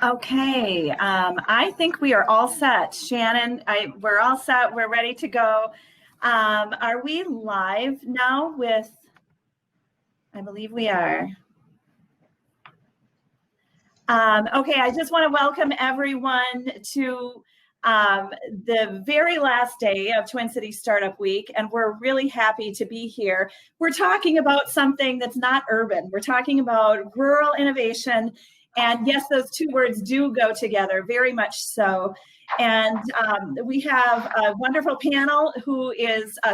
Okay, I think we are all set. Shannan, we're all set. We're ready to go. Are we live now with, I believe we are. Okay, I just want to welcome everyone to the very last day of Twin Cities Startup Week, and we're really happy to be here. We're talking about something that's not urban. We're talking about rural innovation. And yes, those two words do go together, very much so. And we have a wonderful panel who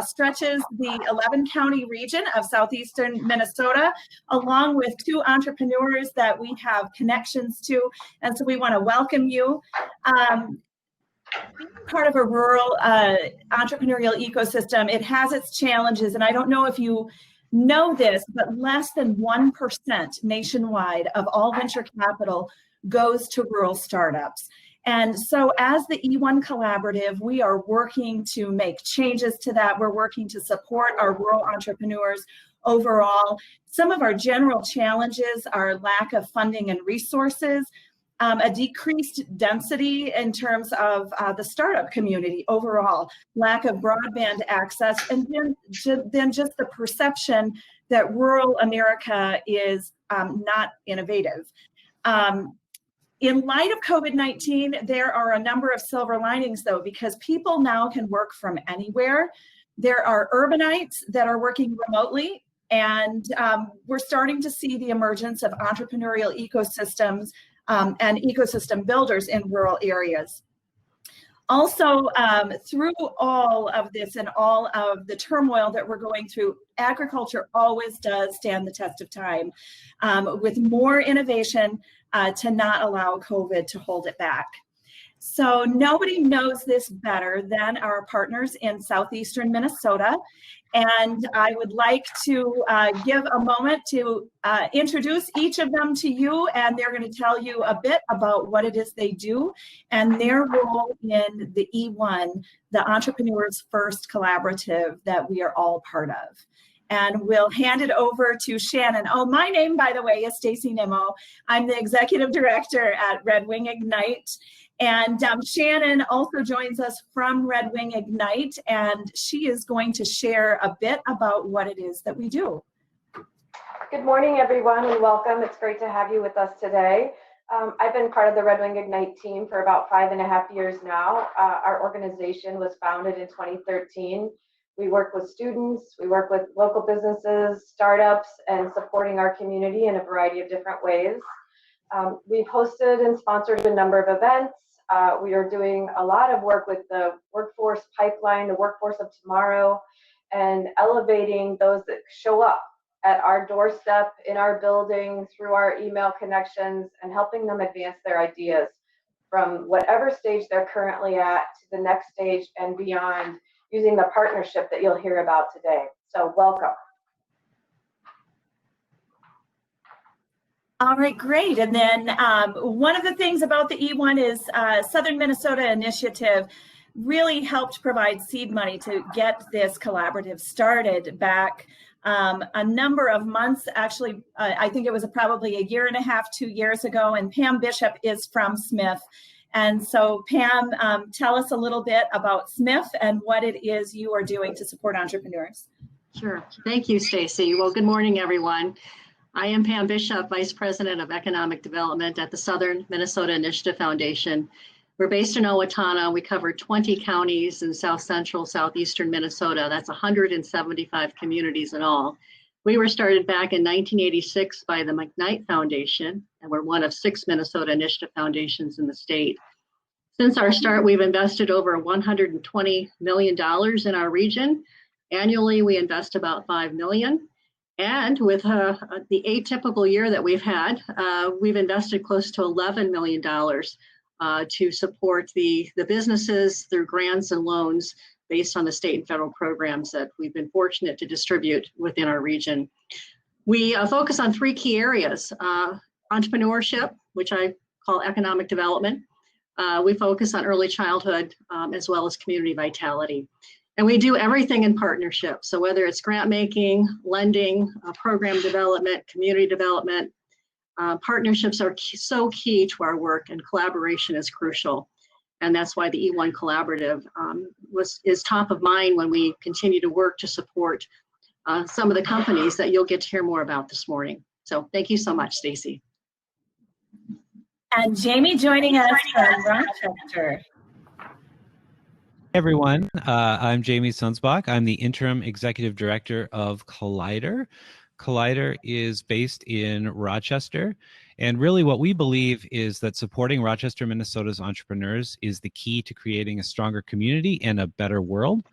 stretches the 11-county region of southeastern Minnesota, along with two entrepreneurs that we have connections to. And so we want to welcome you. Being part of a rural entrepreneurial ecosystem, it has its challenges. And I don't know if you know this, but less than 1% nationwide of all venture capital goes to rural startups. And so as the E1 Collaborative, we are working to make changes to that. We're working to support our rural entrepreneurs overall. Some of our general challenges are lack of funding and resources, a decreased density in terms of the startup community overall, lack of broadband access, and then just the perception that rural America is not innovative. In light of COVID-19, there are a number of silver linings though, because people now can work from anywhere. There are urbanites that are working remotely, and we're starting to see the emergence of entrepreneurial ecosystems and ecosystem builders in rural areas. Also, through all of this and all of the turmoil that we're going through, agriculture always does stand the test of time, with more innovation to not allow COVID to hold it back. So nobody knows this better than our partners in southeastern Minnesota. And I would like to give a moment to introduce each of them to you, and they're going to tell you a bit about what it is they do and their role in the E1, the Entrepreneurs First Collaborative that we are all part of. And we'll hand it over to Shannan. Oh, my name, by the way, is Stacy Nimmo. I'm the Executive Director at Red Wing Ignite. And Shannan also joins us from Red Wing Ignite, and she is going to share a bit about what it is that we do. Good morning, everyone, and welcome. It's great to have you with us today. I've been part of the Red Wing Ignite team for about 5.5 years now. Our organization was founded in 2013. We work with students, we work with local businesses, startups, and supporting our community in a variety of different ways. We've hosted and sponsored a number of events. We are doing a lot of work with the workforce pipeline, the workforce of tomorrow, and elevating those that show up at our doorstep, in our building, through our email connections, and helping them advance their ideas from whatever stage they're currently at to the next stage and beyond, using the partnership that you'll hear about today. So welcome. All right, great. And then one of the things about the E1 is Southern Minnesota Initiative really helped provide seed money to get this collaborative started back a number of months. Actually, I think it was probably 1.5 years, 2 years ago, and Pam Bishop is from Smith. And so Pam, tell us a little bit about Smith and what it is you are doing to support entrepreneurs. Sure. Thank you, Stacy. Well, good morning, everyone. I am Pam Bishop, Vice President of Economic Development at the Southern Minnesota Initiative Foundation. We're based in Owatonna. We cover 20 counties in south central, southeastern Minnesota. That's 175 communities in all. We were started back in 1986 by the McKnight Foundation, and we're one of 6 Minnesota Initiative Foundations in the state. Since our start, we've invested over $120 million in our region. Annually, we invest about $5 million. And with the atypical year that we've had, we've invested close to $11 million to support the businesses through grants and loans based on the state and federal programs that we've been fortunate to distribute within our region. We focus on 3 key areas: entrepreneurship, which I call economic development. We focus on early childhood as well as community vitality. And we do everything in partnership. So whether it's grant making, lending, program development, community development, Partnerships are so key to our work, and collaboration is crucial. And that's why the E1 Collaborative is top of mind when we continue to work to support some of the companies that you'll get to hear more about this morning. So thank you so much, Stacy. And Jamie joining us from Rochester. Hey everyone, I'm Jamie Sunsbach. I'm the Interim Executive Director of Collider. Collider is based in Rochester, and really what we believe is that supporting Rochester, Minnesota's entrepreneurs is the key to creating a stronger community and a better world.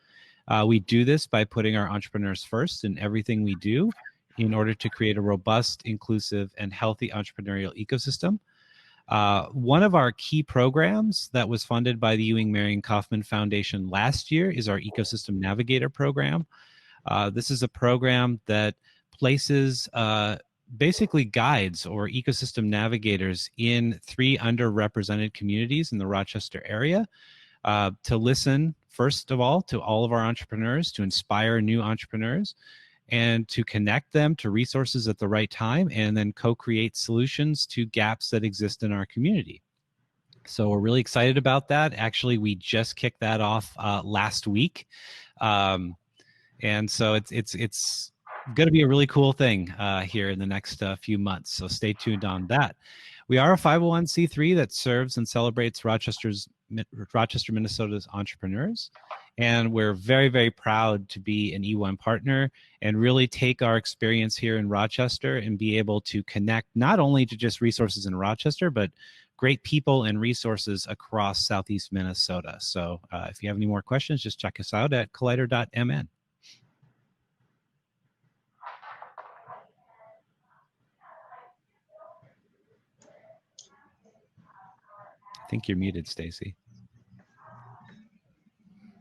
We do this by putting our entrepreneurs first in everything we do in order to create a robust, inclusive, and healthy entrepreneurial ecosystem. One of our key programs that was funded by the Ewing Marion Kauffman Foundation last year is our Ecosystem Navigator program. This is a program that places basically guides or ecosystem navigators in 3 underrepresented communities in the Rochester area to listen, first of all, to all of our entrepreneurs, to inspire new entrepreneurs, and to connect them to resources at the right time, and then co-create solutions to gaps that exist in our community. So we're really excited about that. Actually, we just kicked that off last week. And so it's going to be a really cool thing here in the next few months. So stay tuned on that. We are a 501c3 that serves and celebrates Rochester, Minnesota's entrepreneurs. And we're very, very proud to be an E1 partner and really take our experience here in Rochester and be able to connect not only to just resources in Rochester, but great people and resources across Southeast Minnesota. So if you have any more questions, just check us out at collider.mn. I think you're muted, Stacy.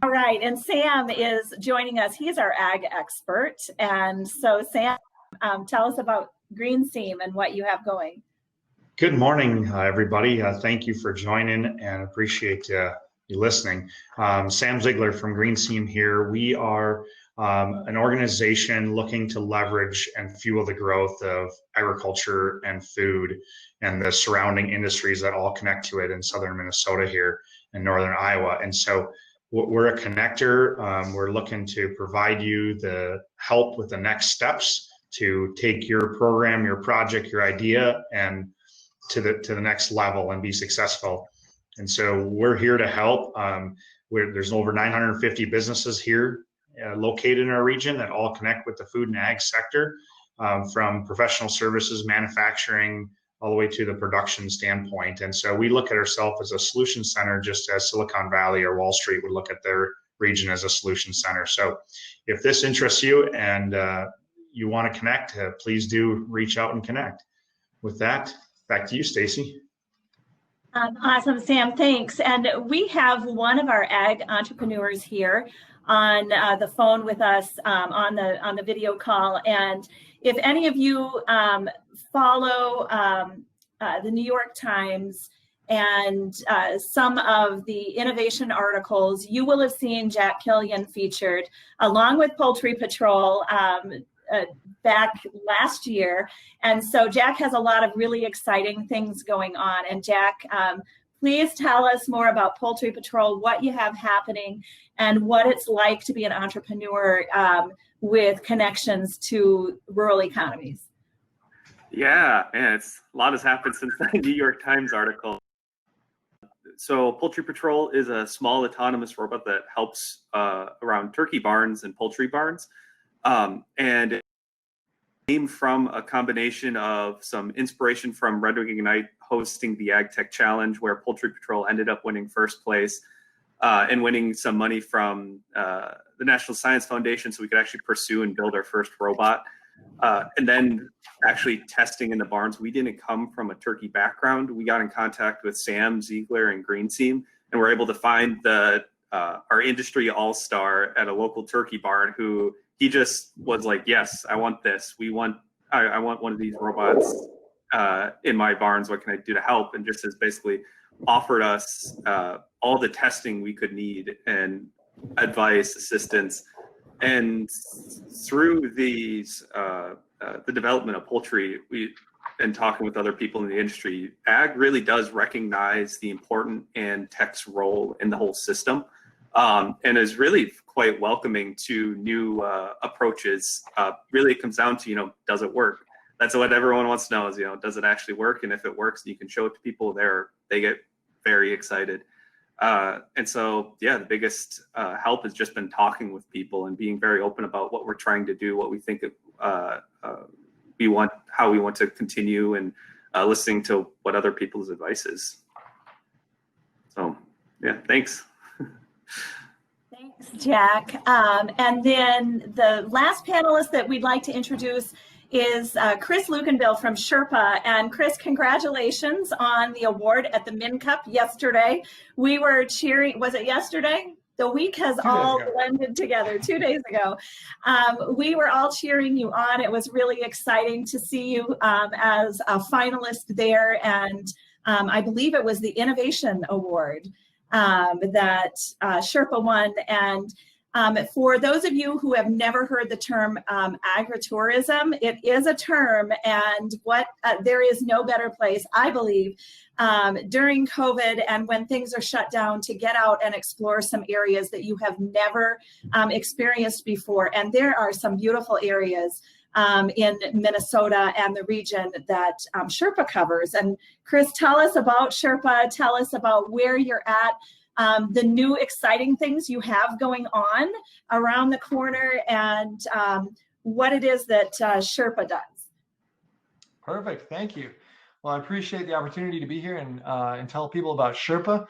All right, and Sam is joining us. He's our ag expert. And so Sam, tell us about Green Seam and what you have going. Good morning, everybody. Thank you for joining and appreciate you listening. Sam Ziegler from Green Seam here. We are an organization looking to leverage and fuel the growth of agriculture and food and the surrounding industries that all connect to it in southern Minnesota here in northern Iowa. And so we're a connector. We're looking to provide you the help with the next steps to take your program, your project, your idea, and to the next level and be successful. And so we're here to help. There's over 950 businesses here located in our region that all connect with the food and ag sector, from professional services, manufacturing, all the way to the production standpoint. And so we look at ourselves as a solution center, just as Silicon Valley or Wall Street would look at their region as a solution center. So if this interests you and you want to connect, please do reach out and connect. With that, back to you, Stacy. Awesome, Sam, thanks. And we have one of our ag entrepreneurs here on the phone with us on the video call. And if any of you follow the New York Times and some of the innovation articles, you will have seen Jack Kilian featured along with Poultry Patrol back last year. And so Jack has a lot of really exciting things going on. And Jack, please tell us more about Poultry Patrol, what you have happening, and what it's like to be an entrepreneur with connections to rural economies. Yeah, man, a lot has happened since the New York Times article. So Poultry Patrol is a small autonomous robot that helps around turkey barns and poultry barns. And it came from a combination of some inspiration from Red Wing Ignite hosting the Ag Tech Challenge, where Poultry Patrol ended up winning first place and winning some money from the National Science Foundation so we could actually pursue and build our first robot. And then actually testing in the barns. We didn't come from a turkey background. We got in contact with Sam Ziegler and Green Seam, and we're able to find our industry all-star at a local turkey barn who he just was like, yes, I want this. I want one of these robots in my barns. What can I do to help? And just has basically offered us all the testing we could need and advice, assistance. And through these, the development of poultry, and talking with other people in the industry, ag really does recognize the important and tech's role in the whole system, and is really quite welcoming to new approaches. Really, it comes down to, does it work? That's what everyone wants to know is, does it actually work? And if it works and you can show it to people there, they get very excited. And so, yeah, the biggest help has just been talking with people and being very open about what we're trying to do, what we think we want, how we want to continue, and listening to what other people's advice is. So, yeah, thanks. Thanks, Jack. And then the last panelist that we'd like to introduce is Chris Lukenbill from Sherpa. And Chris, congratulations on the award at the Min Cup yesterday. We were cheering, was it yesterday? The week has all blended together 2 days ago. We were all cheering you on. It was really exciting to see you as a finalist there. And I believe it was the Innovation Award that Sherpa won. And for those of you who have never heard the term agritourism, it is a term, and there is no better place, I believe, during COVID and when things are shut down, to get out and explore some areas that you have never experienced before. And there are some beautiful areas in Minnesota and the region that Sherpa covers. And Chris, tell us about Sherpa. Tell us about where you're at, the new exciting things you have going on around the corner, and what it is that Sherpa does. Perfect, thank you. Well, I appreciate the opportunity to be here and tell people about Sherpa.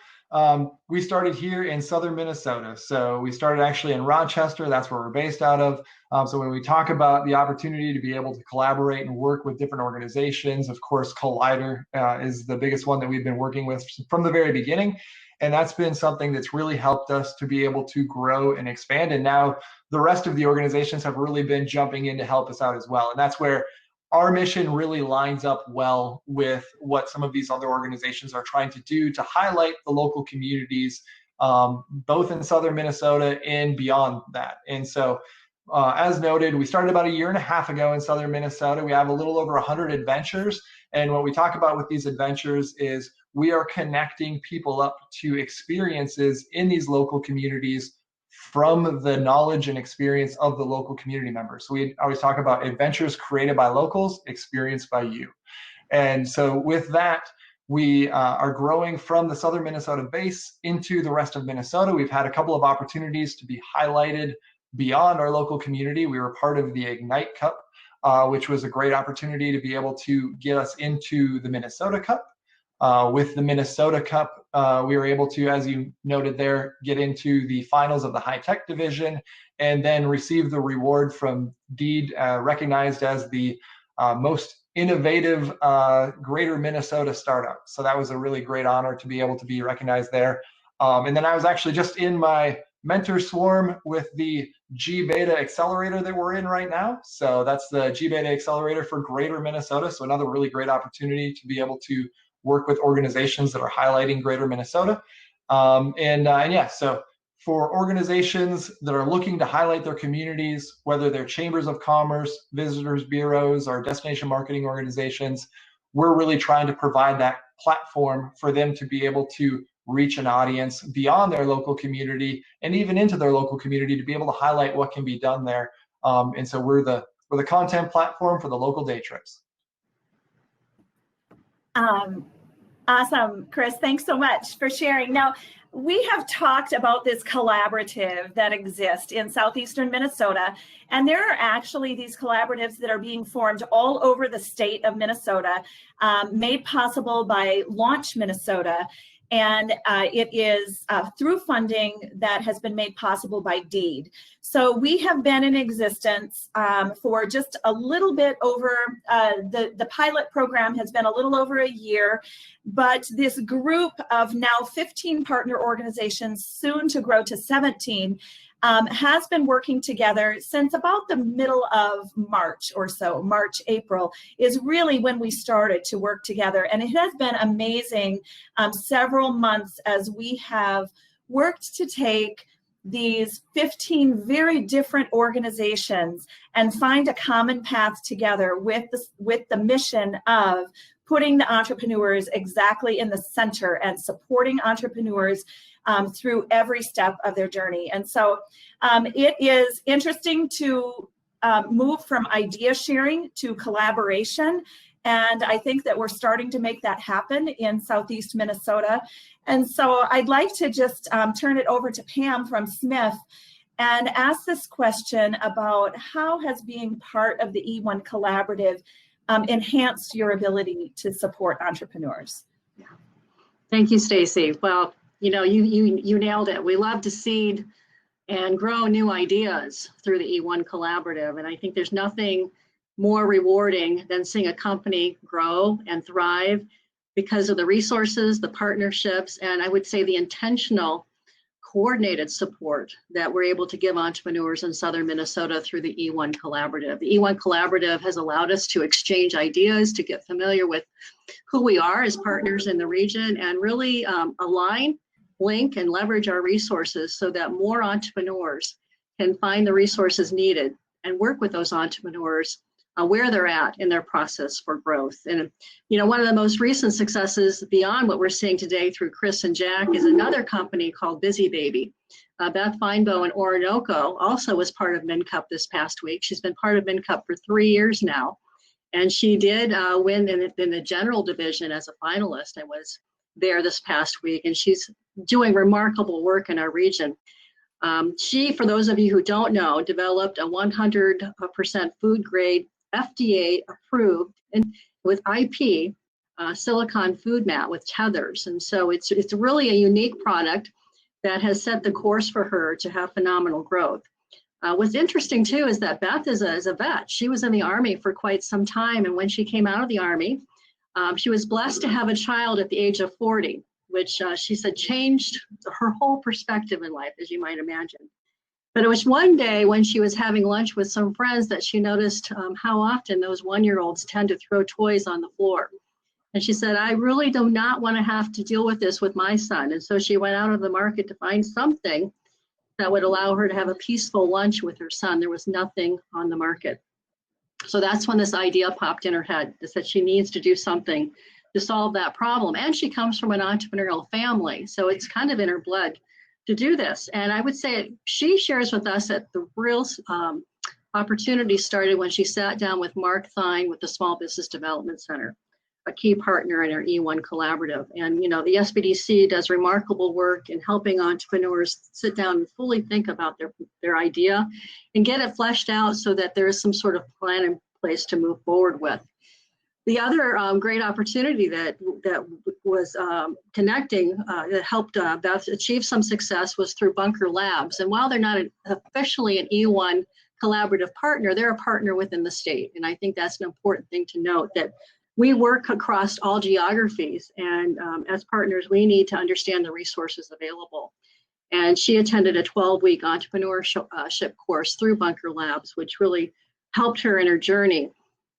We started here in southern Minnesota. So we started actually in Rochester. That's where we're based out of. So when we talk about the opportunity to be able to collaborate and work with different organizations, of course, Collider is the biggest one that we've been working with from the very beginning. And that's been something that's really helped us to be able to grow and expand. And now the rest of the organizations have really been jumping in to help us out as well. And that's where our mission really lines up well with what some of these other organizations are trying to do to highlight the local communities, both in southern Minnesota and beyond that. And so, as noted, we started about 1.5 years ago in southern Minnesota. We have a little over 100 adventures. And what we talk about with these adventures is we are connecting people up to experiences in these local communities from the knowledge and experience of the local community members. So we always talk about adventures created by locals, experienced by you. And so with that, we are growing from the southern Minnesota base into the rest of Minnesota. We've had a couple of opportunities to be highlighted beyond our local community. We were part of the Ignite Cup, which was a great opportunity to be able to get us into the Minnesota Cup. With the Minnesota Cup, we were able to, as you noted there, get into the finals of the high-tech division and then receive the reward from DEED, recognized as the most innovative Greater Minnesota startup. So that was a really great honor to be able to be recognized there. And then I was actually just in my mentor swarm with the G-Beta Accelerator that we're in right now. So that's the G-Beta Accelerator for Greater Minnesota. So another really great opportunity to be able to work with organizations that are highlighting Greater Minnesota. Yeah, so for organizations that are looking to highlight their communities, whether they're chambers of commerce, visitors bureaus, or destination marketing organizations, we're really trying to provide that platform for them to be able to reach an audience beyond their local community and even into their local community to be able to highlight what can be done there. And so we're the content platform for the local day trips. Awesome, Chris. Thanks so much for sharing. Now, we have talked about this collaborative that exists in southeastern Minnesota, and there are actually these collaboratives that are being formed all over the state of Minnesota, made possible by Launch Minnesota. And it is through funding that has been made possible by DEED. So we have been in existence for just a little bit over, the pilot program has been a little over 1 year, but this group of now 15 partner organizations, soon to grow to 17, has been working together since about the middle of March or so. March, April is really when we started to work together. And it has been amazing several months as we have worked to take these 15 very different organizations and find a common path together with the mission of putting the entrepreneurs exactly in the center and supporting entrepreneurs through every step of their journey. And so it is interesting to move from idea sharing to collaboration. And I think that we're starting to make that happen in Southeast Minnesota. And so I'd like to just turn it over to Pam from Smith and ask this question about how has being part of the E1 Collaborative enhanced your ability to support entrepreneurs? Thank you, Stacy. Well, you nailed it. We love to seed and grow new ideas through the E1 Collaborative. And I think there's nothing more rewarding than seeing a company grow and thrive because of the resources, the partnerships, and I would say the intentional coordinated support that we're able to give entrepreneurs in Southern Minnesota through the E1 Collaborative. The E1 Collaborative has allowed us to exchange ideas, to get familiar with who we are as partners in the region, and really align, link, and leverage our resources so that more entrepreneurs can find the resources needed and work with those entrepreneurs where they're at in their process for growth. And one of the most recent successes beyond what we're seeing today through Chris and Jack is another company called Busy Baby. Beth Feinbow in Orinoco also was part of MinCup this past week. She's been part of MinCup for 3 years now. And she did win in the general division as a finalist and was there this past week. And she's doing remarkable work in our region. She, for those of you who don't know, developed a 100% food grade FDA approved and with IP silicone food mat with tethers. And so it's really a unique product that has set the course for her to have phenomenal growth. What's interesting too is that Beth is a vet. She was in the Army for quite some time. And when she came out of the Army, she was blessed to have a child at the age of 40, which she said changed her whole perspective in life, as you might imagine. But it was one day when she was having lunch with some friends that she noticed how often those one-year-olds tend to throw toys on the floor. And she said, I really do not want to have to deal with this with my son. And so she went out of the market to find something that would allow her to have a peaceful lunch with her son. There was nothing on the market. So that's when this idea popped in her head, is that she needs to do something to solve that problem. And she comes from an entrepreneurial family, so it's kind of in her blood to do this. And I would say she shares with us that the real opportunity started when she sat down with Mark Thine with the Small Business Development Center, a key partner in our E1 Collaborative. And the SBDC does remarkable work in helping entrepreneurs sit down and fully think about their idea and get it fleshed out so that there is some sort of plan in place to move forward with. The other great opportunity that was connecting that helped Beth achieve some success was through Bunker Labs. And while they're not officially an E1 collaborative partner, they're a partner within the state. And I think that's an important thing to note, that we work across all geographies. And as partners, we need to understand the resources available. And she attended a 12-week entrepreneurship course through Bunker Labs, which really helped her in her journey.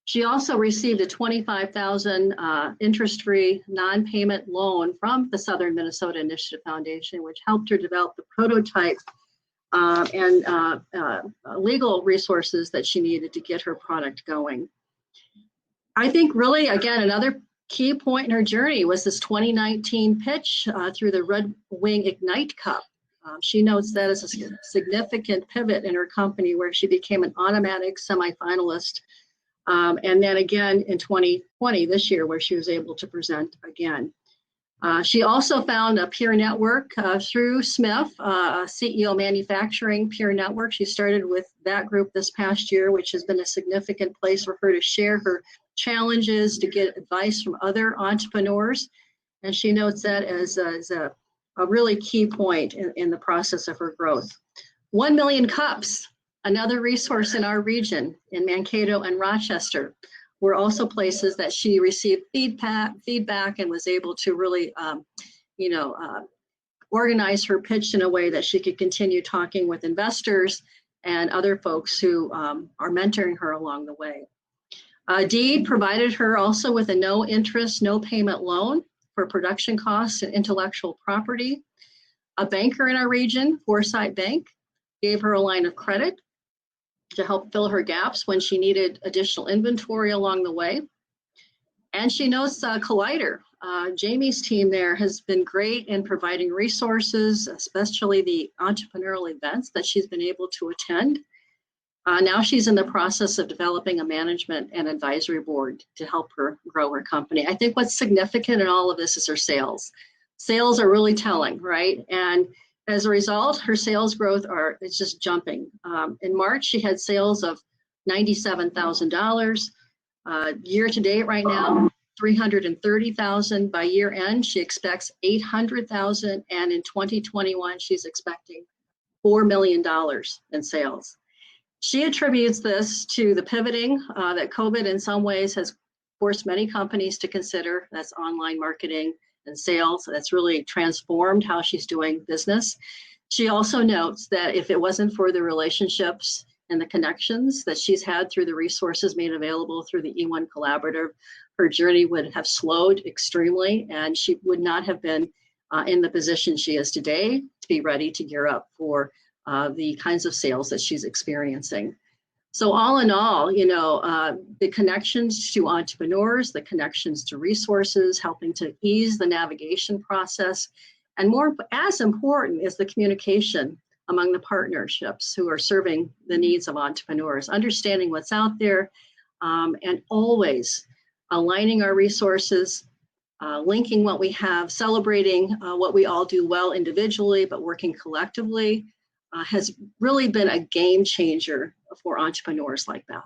She also received a $25,000 interest-free non-payment loan from the Southern Minnesota Initiative Foundation, which helped her develop the prototype and legal resources that she needed to get her product going. I think really, again, another key point in her journey was this 2019 pitch through the Red Wing Ignite Cup. She notes that as a significant pivot in her company, where she became an automatic semifinalist. And then again in 2020, this year, where she was able to present again. She also found a peer network through Smith, CEO Manufacturing Peer Network. She started with that group this past year, which has been a significant place for her to share her challenges, to get advice from other entrepreneurs. And she notes that as a really key point in the process of her growth. 1 million cups. Another resource in our region, in Mankato and Rochester, were also places that she received feedback and was able to really, organize her pitch in a way that she could continue talking with investors and other folks who are mentoring her along the way. DEED provided her also with a no interest, no payment loan for production costs and intellectual property. A banker in our region, Foresight Bank, gave her a line of credit to help fill her gaps when she needed additional inventory along the way. And she knows Collider. Jamie's team there has been great in providing resources, especially the entrepreneurial events that she's been able to attend. Now she's in the process of developing a management and advisory board to help her grow her company. I think what's significant in all of this is her sales. Sales are really telling, right? And as a result, her sales growth it's just jumping. In March, she had sales of $97,000. Year to date right now, $330,000. By year end, she expects $800,000. And in 2021, she's expecting $4 million in sales. She attributes this to the pivoting that COVID in some ways has forced many companies to consider. That's online marketing and sales. That's really transformed how she's doing business. She also notes that if it wasn't for the relationships and the connections that she's had through the resources made available through the E1 Collaborative, her journey would have slowed extremely, and she would not have been in the position she is today to be ready to gear up for the kinds of sales that she's experiencing. So all in all, the connections to entrepreneurs, the connections to resources, helping to ease the navigation process, and more as important is the communication among the partnerships who are serving the needs of entrepreneurs, understanding what's out there, and always aligning our resources, linking what we have, celebrating what we all do well individually, but working collectively has really been a game changer for entrepreneurs like that.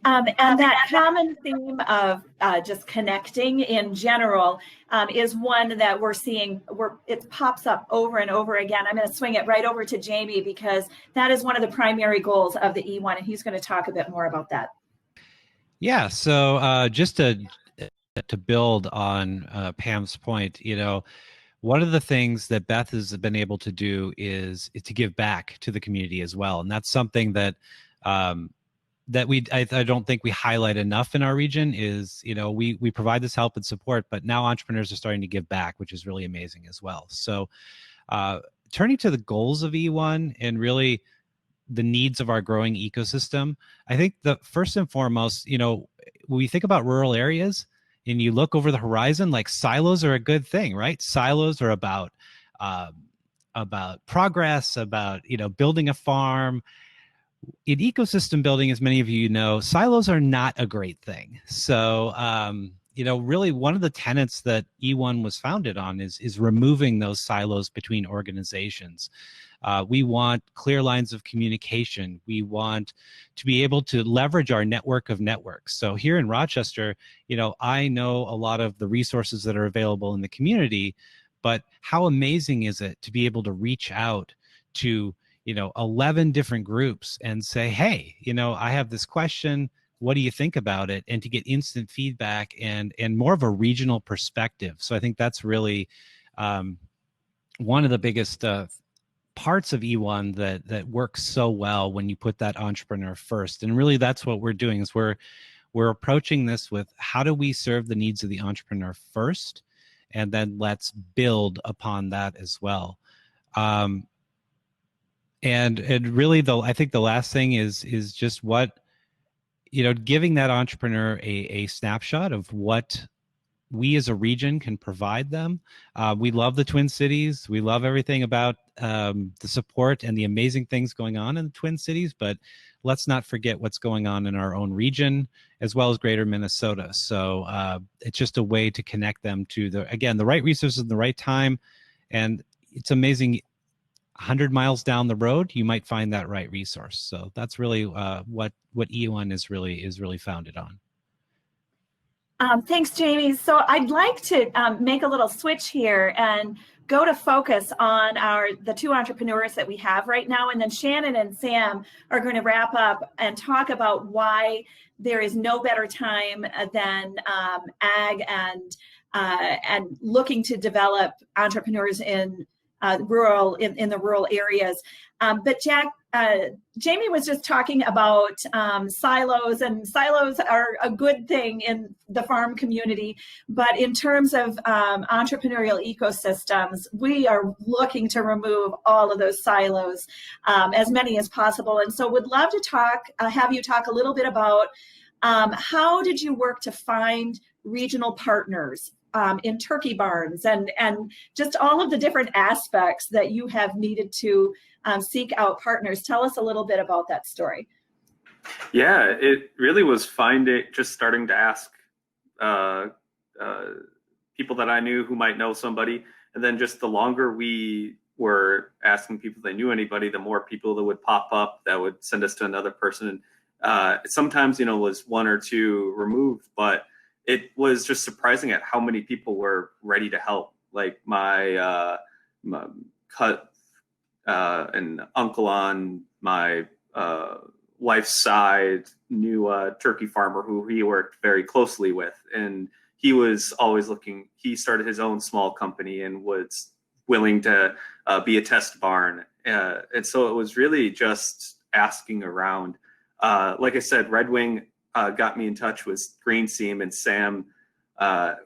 And that common theme of just connecting in general is one that we're seeing, it pops up over and over again. I'm going to swing it right over to Jamie because that is one of the primary goals of the E1, and he's going to talk a bit more about that. Yeah, so just to build on Pam's point, one of the things that Beth has been able to do is to give back to the community as well, and that's something that I don't think we highlight enough in our region. Is we provide this help and support, but now entrepreneurs are starting to give back, which is really amazing as well. So, turning to the goals of E1 and really the needs of our growing ecosystem, I think the first and foremost, when we think about rural areas and you look over the horizon, like silos are a good thing, right? Silos are about progress, about building a farm. In ecosystem building, as many of you know, silos are not a great thing. So, really one of the tenets that E1 was founded on is removing those silos between organizations. We want clear lines of communication. We want to be able to leverage our network of networks. So here in Rochester, I know a lot of the resources that are available in the community, but how amazing is it to be able to reach out to 11 different groups and say, hey, I have this question. What do you think about it? And to get instant feedback and more of a regional perspective. So I think that's really one of the biggest parts of E1 that works so well when you put that entrepreneur first. And really that's what we're doing is we're approaching this with how do we serve the needs of the entrepreneur first, and then let's build upon that as well. And really, I think the last thing is just what, giving that entrepreneur a snapshot of what we as a region can provide them. We love the Twin Cities. We love everything about the support and the amazing things going on in the Twin Cities, but let's not forget what's going on in our own region as well as greater Minnesota. So it's just a way to connect them to the right resources in the right time. And it's amazing. 100 miles down the road, you might find that right resource. So that's really what E1 is really founded on. Thanks, Jamie. So I'd like to make a little switch here and go to focus on the two entrepreneurs that we have right now, and then Shannan and Sam are going to wrap up and talk about why there is no better time than ag and looking to develop entrepreneurs in the rural areas. But Jack, Jamie was just talking about silos, and silos are a good thing in the farm community. But in terms of entrepreneurial ecosystems, we are looking to remove all of those silos, as many as possible. And so would love to have you talk a little bit about how did you work to find regional partners in turkey barns, and just all of the different aspects that you have needed to seek out partners. Tell us a little bit about that story. Yeah, it really was just starting to ask people that I knew who might know somebody. And then just the longer we were asking people if they knew anybody, the more people that would pop up that would send us to another person. Sometimes, was one or two removed, but it was just surprising at how many people were ready to help. Like my an uncle on my wife's side knew a turkey farmer who he worked very closely with, and he was always looking. He started his own small company and was willing to be a test barn, and so it was really just asking around. Like I said, Red Wing got me in touch with Green Seam and Sam,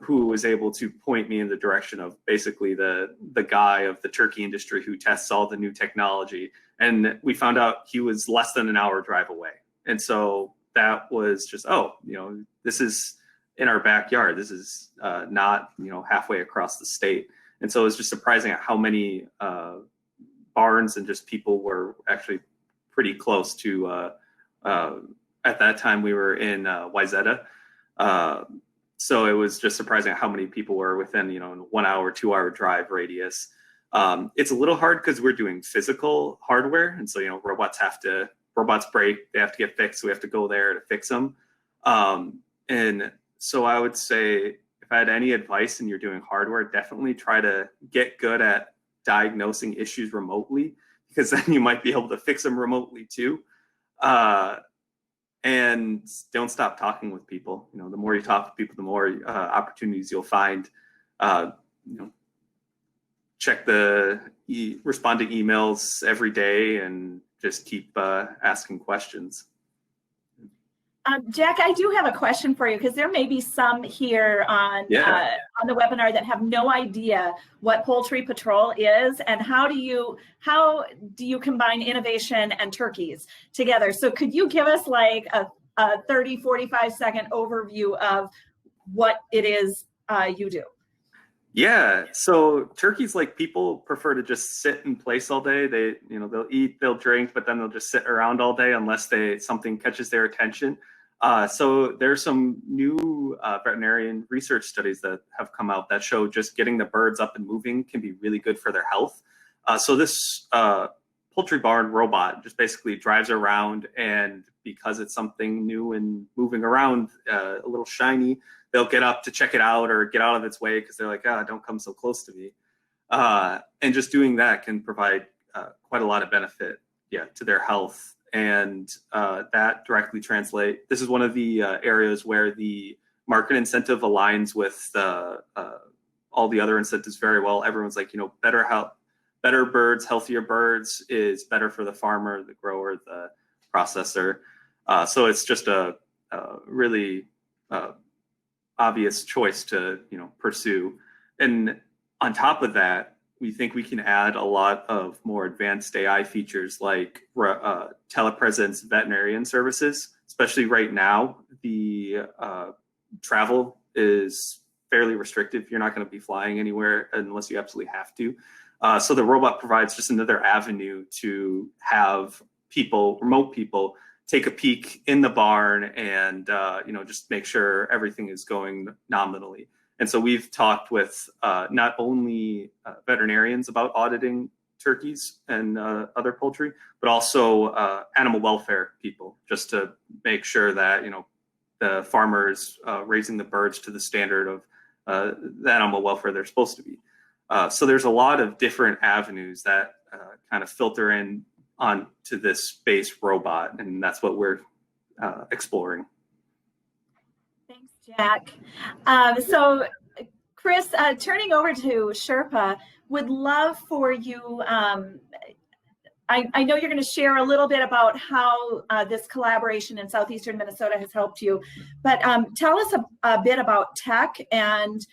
who was able to point me in the direction of basically the guy of the turkey industry who tests all the new technology. And we found out he was less than an hour drive away. And so that was just, this is in our backyard. This is not, halfway across the state. And so it was just surprising at how many barns and just people were actually pretty close to, at that time we were in Wayzata. So it was just surprising how many people were within, 1 hour, 2 hour drive radius. It's a little hard because we're doing physical hardware. And so, robots break, they have to get fixed. So we have to go there to fix them. And so I would say if I had any advice and you're doing hardware, definitely try to get good at diagnosing issues remotely, because then you might be able to fix them remotely too. And don't stop talking with people. The more you talk to people, the more opportunities you'll find. Check respond to emails every day, and just keep asking questions. Jack, I do have a question for you, because there may be some here on the webinar that have no idea what Poultry Patrol is, and how do you combine innovation and turkeys together? So could you give us like a 30, 45-second overview of what it is you do? Yeah, so turkeys, like people, prefer to just sit in place all day. They'll eat, they'll drink, but then they'll just sit around all day unless something catches their attention. So there's some new veterinarian research studies that have come out that show just getting the birds up and moving can be really good for their health. So this poultry barn robot just basically drives around, and because it's something new and moving around, a little shiny, they'll get up to check it out or get out of its way because they're like, don't come so close to me. And just doing that can provide quite a lot of benefit, to their health. And that directly translate. This is one of the areas where the market incentive aligns with all the other incentives very well. Everyone's like, better health, better birds, healthier birds is better for the farmer, the grower, the processor. So it's just a really obvious choice to pursue. And on top of that, we think we can add a lot of more advanced AI features like telepresence veterinarian services, especially right now. The travel is fairly restrictive. You're not going to be flying anywhere unless you absolutely have to. So the robot provides just another avenue to have remote people, take a peek in the barn and just make sure everything is going nominally. And so we've talked with not only veterinarians about auditing turkeys and other poultry, but also animal welfare people, just to make sure that the farmers raising the birds to the standard of the animal welfare they're supposed to be. So there's a lot of different avenues that kind of filter in onto this space robot, and that's what we're exploring. Thanks, Jack. So, Chris, turning over to Sherpa, would love for you I know you're going to share a little bit about how this collaboration in southeastern Minnesota has helped you, but tell us a bit about tech and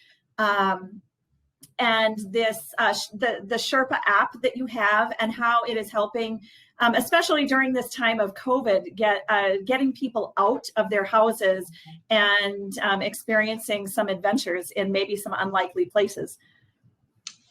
this the Sherpa app that you have and how it is helping, especially during this time of COVID, getting people out of their houses and experiencing some adventures in maybe some unlikely places.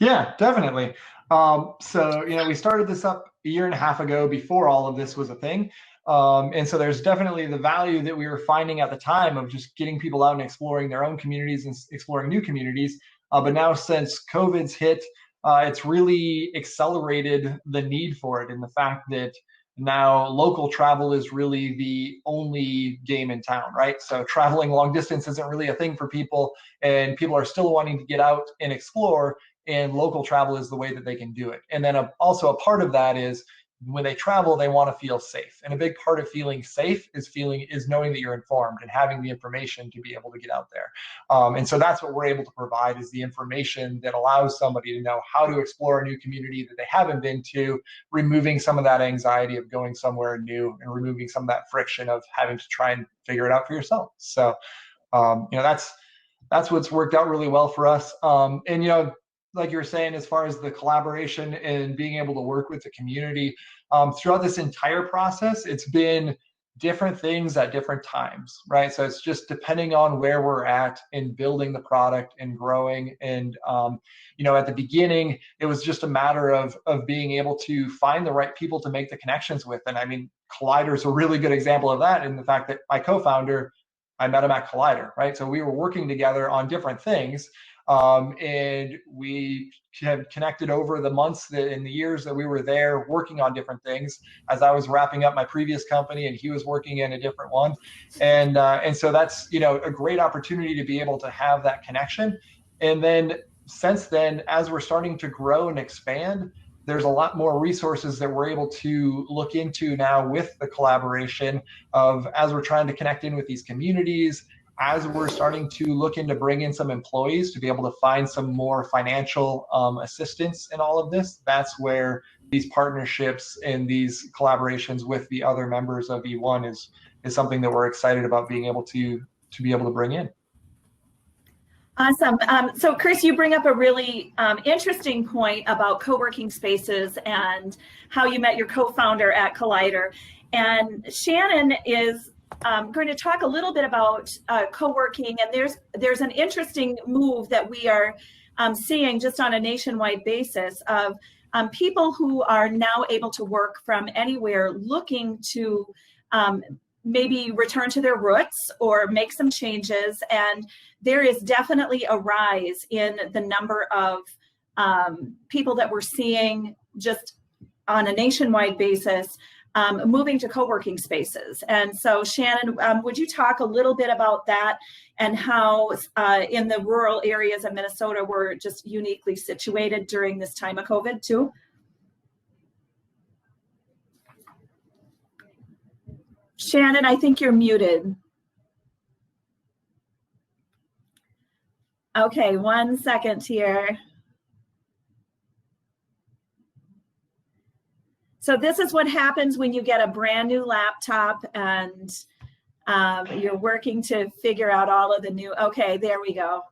Yeah, definitely. So, we started this up a year and a half ago before all of this was a thing. And so there's definitely the value that we were finding at the time of just getting people out and exploring their own communities and exploring new communities. But now since COVID's hit, it's really accelerated the need for it, and the fact that now local travel is really the only game in town, right? So traveling long distance isn't really a thing for people, and people are still wanting to get out and explore, and local travel is the way that they can do it. And then also a part of that is when they travel, they want to feel safe. And a big part of feeling safe is knowing that you're informed and having the information to be able to get out there. And so that's what we're able to provide, is the information that allows somebody to know how to explore a new community that they haven't been to, removing some of that anxiety of going somewhere new and removing some of that friction of having to try and figure it out for yourself. So, that's what's worked out really well for us. And like you were saying, as far as the collaboration and being able to work with the community, throughout this entire process, it's been different things at different times, right? So it's just depending on where we're at in building the product and growing. And, at the beginning, it was just a matter of being able to find the right people to make the connections with. And I mean, Collider is a really good example of that, in the fact that my co-founder, I met him at Collider, right? So we were working together on different things. And we have connected over the months and the years that we were there working on different things, as I was wrapping up my previous company and he was working in a different one. And so that's, a great opportunity to be able to have that connection. And then since then, as we're starting to grow and expand, there's a lot more resources that we're able to look into now with the collaboration of, as we're trying to connect in with these communities, as we're starting to look into bring in some employees to be able to find some more financial assistance in all of this. That's where these partnerships and these collaborations with the other members of E1 is something that we're excited about being able to be able to bring in. Awesome. So Chris, you bring up a really interesting point about co-working spaces and how you met your co-founder at Collider. And Shannan is going to talk a little bit about co-working, and there's an interesting move that we are seeing just on a nationwide basis of people who are now able to work from anywhere, looking to maybe return to their roots or make some changes. And there is definitely a rise in the number of people that we're seeing just on a nationwide basis moving to co-working spaces. And so Shannan, would you talk a little bit about that and how in the rural areas of Minnesota we're just uniquely situated during this time of COVID too? Shannan, I think you're muted. Okay, 1 second here. So this is what happens when you get a brand new laptop and you're working to figure out all of the new, okay, there we go.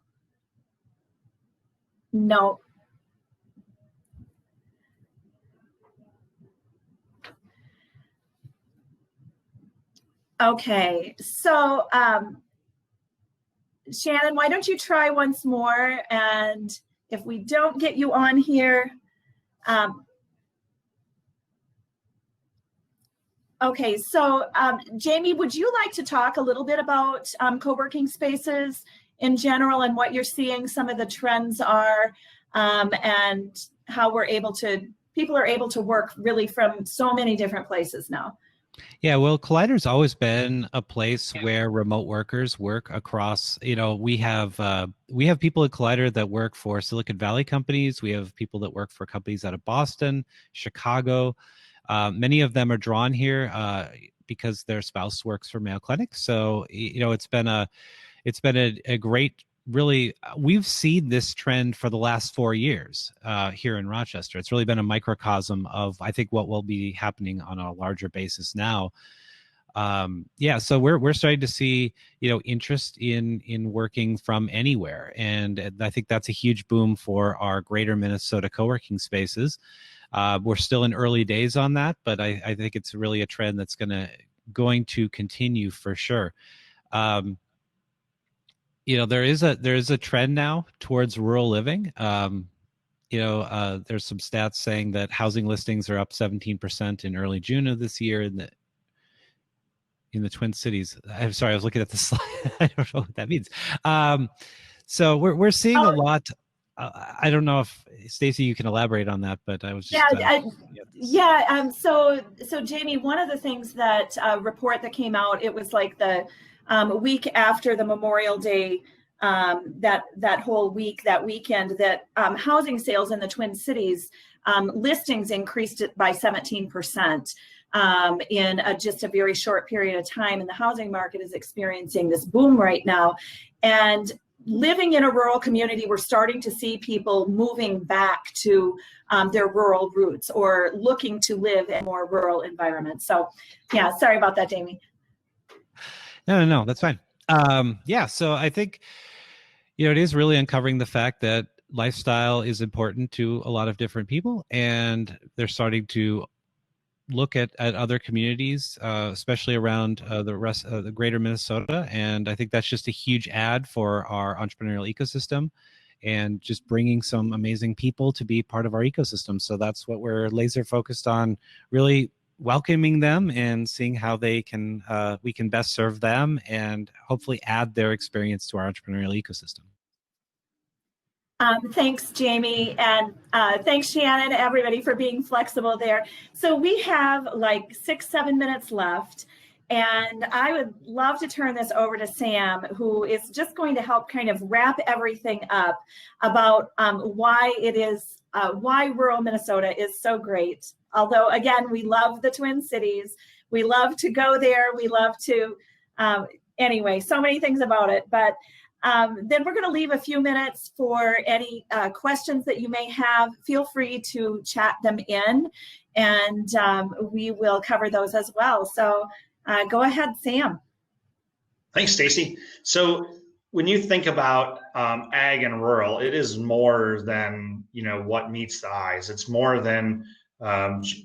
No. Okay, so Shannan, why don't you try once more? And if we don't get you on here, okay, so Jamie, would you like to talk a little bit about co-working spaces in general and what you're seeing some of the trends are and how people are able to work really from so many different places now? Yeah, well, Collider's always been a place where remote workers work across, we have people at Collider that work for Silicon Valley companies. We have people that work for companies out of Boston, Chicago. Many of them are drawn here because their spouse works for Mayo Clinic. So, it's been a great really, we've seen this trend for the last 4 years here in Rochester. It's really been a microcosm of, I think, what will be happening on a larger basis now. Yeah, so we're starting to see, interest in working from anywhere, and I think that's a huge boom for our greater Minnesota co-working spaces. We're still in early days on that, but I think it's really a trend that's going to continue for sure. There is a trend now towards rural living. There's some stats saying that housing listings are up 17% in early June of this year in the Twin Cities. I'm sorry, I was looking at the slide. I don't know what that means. So we're seeing a lot. I don't know if Stacy, you can elaborate on that, but I was just So Jamie, one of the things that report that came out, it was like the week after the Memorial Day, that whole week, that weekend, that housing sales in the Twin Cities listings increased it by 17%. In just a very short period of time, and the housing market is experiencing this boom right now. And living in a rural community, we're starting to see people moving back to their rural roots or looking to live in more rural environments. So, yeah, sorry about that, Jamie. No, that's fine. So I think, it is really uncovering the fact that lifestyle is important to a lot of different people, and they're starting to look at other communities, especially around the rest of the greater Minnesota. And I think that's just a huge add for our entrepreneurial ecosystem and just bringing some amazing people to be part of our ecosystem. So that's what we're laser focused on, really welcoming them and seeing how we can best serve them and hopefully add their experience to our entrepreneurial ecosystem. Thanks, Jamie, and thanks, Shannan, everybody, for being flexible there. So we have like 6-7 minutes left, and I would love to turn this over to Sam, who is just going to help kind of wrap everything up about why rural Minnesota is so great. Although, again, we love the Twin Cities. We love to go there. We love to, anyway, so many things about it. But then we're going to leave a few minutes for any questions that you may have. Feel free to chat them in, and we will cover those as well. So go ahead, Sam. Thanks, Stacy. So when you think about ag and rural, it is more than what meets the eyes. It's more than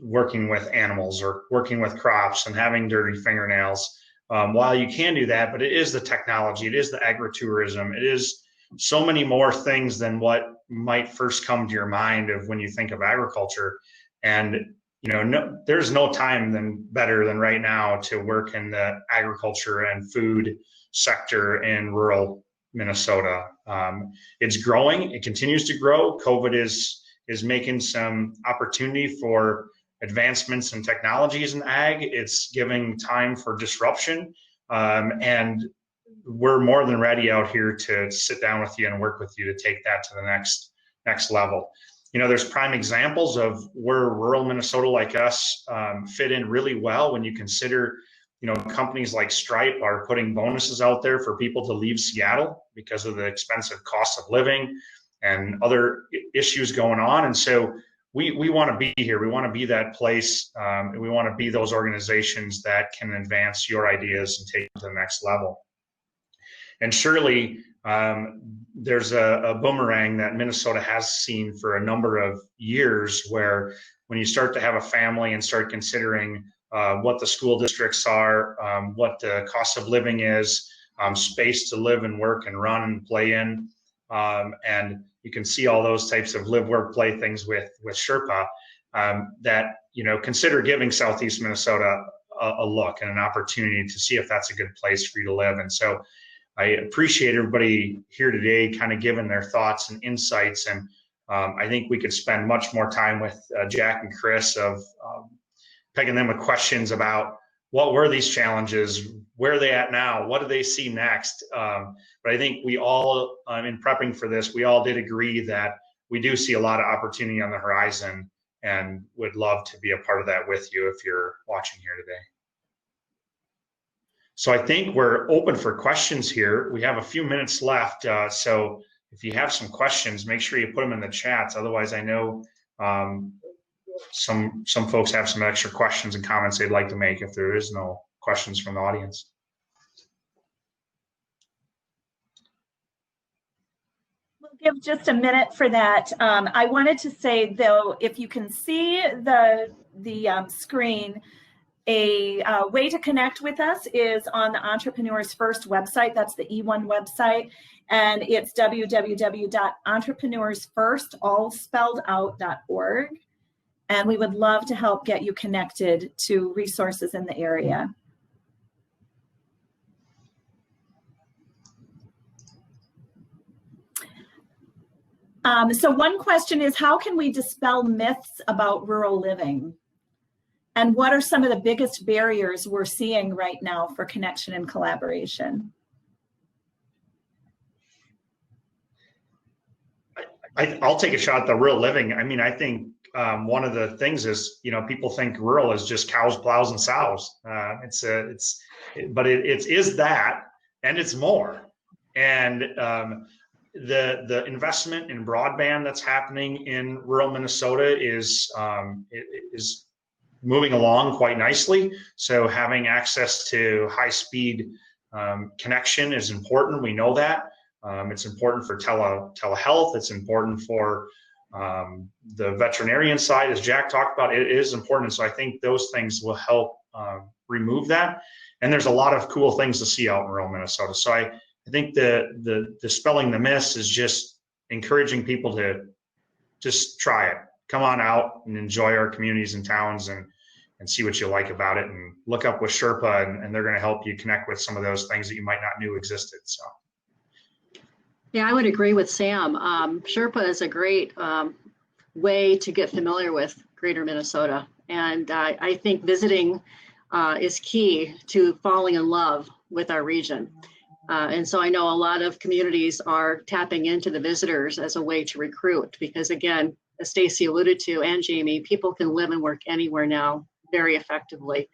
working with animals or working with crops and having dirty fingernails. While you can do that, but it is the technology, it is the agritourism, it is so many more things than what might first come to your mind of when you think of agriculture. And there's no time better than right now to work in the agriculture and food sector in rural Minnesota. It's growing, it continues to grow. COVID is making some opportunity for advancements in technologies in ag. It's giving time for disruption, and we're more than ready out here to sit down with you and work with you to take that to the next level. There's prime examples of where rural Minnesota like us fit in really well when you consider, companies like Stripe are putting bonuses out there for people to leave Seattle because of the expensive cost of living and other issues going on. And so we want to be here. We want to be that place. And we want to be those organizations that can advance your ideas and take it to the next level. And surely there's a boomerang that Minnesota has seen for a number of years, where when you start to have a family and start considering what the school districts are, what the cost of living is, space to live and work and run and play in, and you can see all those types of live, work, play things with Sherpa, that, consider giving Southeast Minnesota a look and an opportunity to see if that's a good place for you to live. And so I appreciate everybody here today kind of giving their thoughts and insights. And I think we could spend much more time with Jack and Chris of pegging them with questions about what were these challenges, where are they at now, what do they see next. But I think we all, in prepping for this, we all did agree that we do see a lot of opportunity on the horizon and would love to be a part of that with you if you're watching here today. So I think we're open for questions here. We have a few minutes left. So if you have some questions, make sure you put them in the chats. Otherwise, I know some folks have some extra questions and comments they'd like to make if there is no questions from the audience. We'll give just a minute for that. I wanted to say, though, if you can see the screen, a way to connect with us is on the Entrepreneurs First website. That's the E1 website, and it's www.entrepreneursfirst.org. And we would love to help get you connected to resources in the area. So one question is, how can we dispel myths about rural living? And what are some of the biggest barriers we're seeing right now for connection and collaboration? I'll take a shot at the rural living. I mean, I think one of the things is, people think rural is just cows, plows, and sows. But it is that, and it's more. And the investment in broadband that's happening in rural Minnesota is moving along quite nicely. So having access to high-speed connection is important. We know that. It's important for telehealth. It's important for the veterinarian side, as Jack talked about. It is important. So I think those things will help remove that. And there's a lot of cool things to see out in rural Minnesota. So I think the dispelling the myths is just encouraging people to just try it. Come on out and enjoy our communities and towns and see what you like about it, and look up with Sherpa, and they're going to help you connect with some of those things that you might not knew existed. So. Yeah, I would agree with Sam. Sherpa is a great way to get familiar with Greater Minnesota. And I think visiting is key to falling in love with our region. And so I know a lot of communities are tapping into the visitors as a way to recruit, because again, as Stacy alluded to, and Jamie, people can live and work anywhere now very effectively.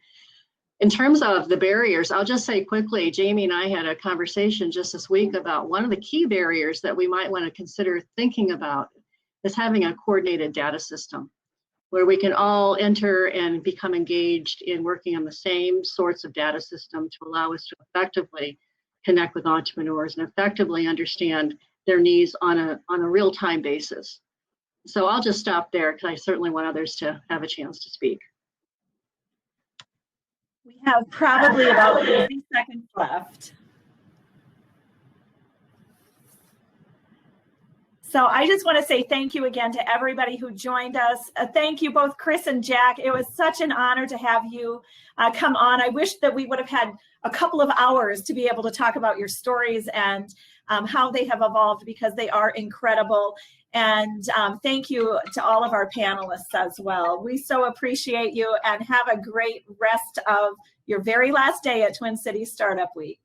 In terms of the barriers, I'll just say quickly, Jamie and I had a conversation just this week about one of the key barriers that we might want to consider thinking about is having a coordinated data system where we can all enter and become engaged in working on the same sorts of data system to allow us to effectively connect with entrepreneurs and effectively understand their needs on a real-time basis. So I'll just stop there because I certainly want others to have a chance to speak. We have probably about 30 seconds left. So I just want to say thank you again to everybody who joined us. Thank you both, Chris and Jack. It was such an honor to have you come on. I wish that we would have had a couple of hours to be able to talk about your stories and how they have evolved, because they are incredible. And thank you to all of our panelists as well. We so appreciate you, and have a great rest of your very last day at Twin Cities Startup Week.